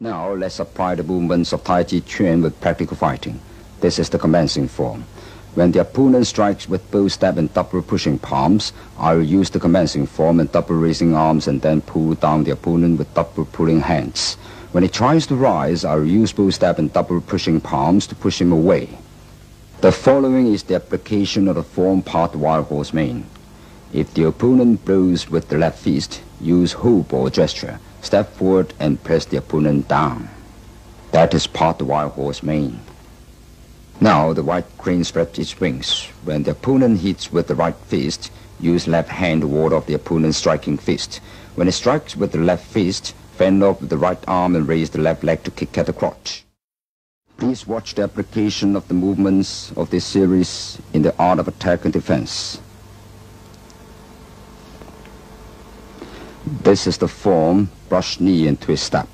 Now let's apply the movements of Tai Chi Quan with practical fighting. This is the commencing form. When the opponent strikes with both stab and double pushing palms, I will use the commencing form and double raising arms and then pull down the opponent with double pulling hands. When he tries to rise, I will use both stab and double pushing palms to push him away. The following is the application of the form part wild horse mane. If the opponent blows with the left fist, use hoop or gesture. Step forward and press the opponent down. That is part wild horse mane. Now the right crane spreads its wings. When the opponent hits with the right fist, use left hand to ward off the opponent's striking fist. When he strikes with the left fist, fend off with the right arm and raise the left leg to kick at the crotch. Please watch the application of the movements of this series in the art of attack and defense. This is the form, brush knee and twist step.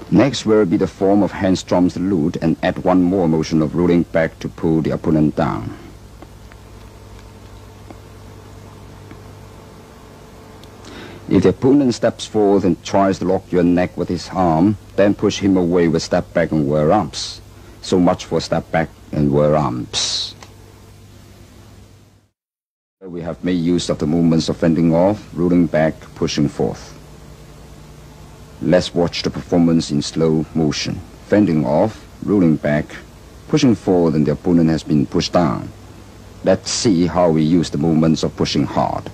Next will be the form of hand strums the loot and add one more motion of rolling back to pull the opponent down. If the opponent steps forward and tries to lock your neck with his arm, then push him away with step back and wear arms. So much for step back and wear arms. We have made use of the movements of fending off, rolling back, pushing forth. Let's watch the performance in slow motion. Fending off, rolling back, pushing forward, and the opponent has been pushed down. Let's see how we use the movements of pushing hard.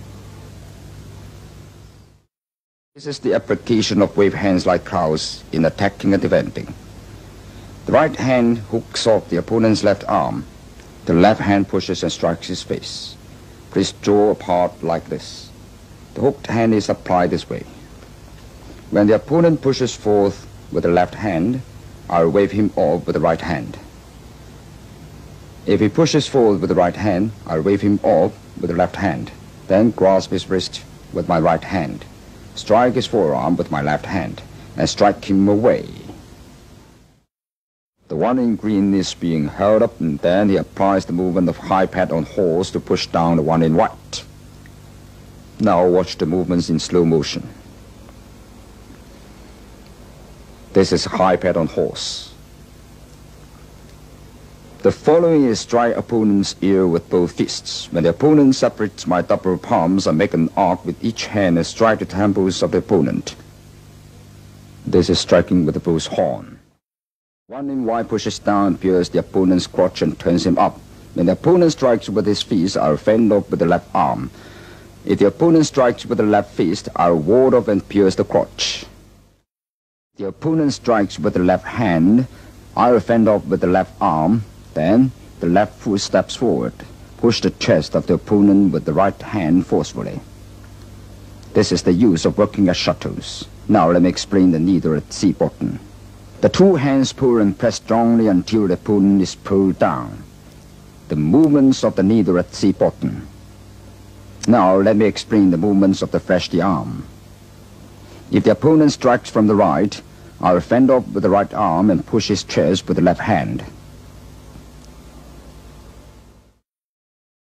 This is the application of wave hands like clouds in attacking and defending. The right hand hooks off the opponent's left arm. The left hand pushes and strikes his face. Please draw apart like this. The hooked hand is applied this way. When the opponent pushes forth with the left hand, I'll wave him off with the right hand. If he pushes forward with the right hand, I'll wave him off with the left hand. Then grasp his wrist with my right hand. Strike his forearm with my left hand and strike him away. The one in green is being held up, and then he applies the movement of high pad on horse to push down the one in white. Now watch the movements in slow motion. This is high pad on horse. The following is strike opponent's ear with both fists. When the opponent separates my double palms, I make an arc with each hand and strike the temples of the opponent. This is striking with the bull's horn. One in white pushes down and pierces the opponent's crotch and turns him up. When the opponent strikes with his fist, I'll fend off with the left arm. If the opponent strikes with the left fist, I'll ward off and pierce the crotch. If the opponent strikes with the left hand, I'll fend off with the left arm. Then the left foot steps forward. Push the chest of the opponent with the right hand forcefully. This is the use of working as shuttles. Now let me explain the needle at C button. The two hands pull and press strongly until the opponent is pulled down. The movements of the needle at C button. Now let me explain the movements of the fleshy arm. If the opponent strikes from the right, I'll fend off with the right arm and push his chest with the left hand.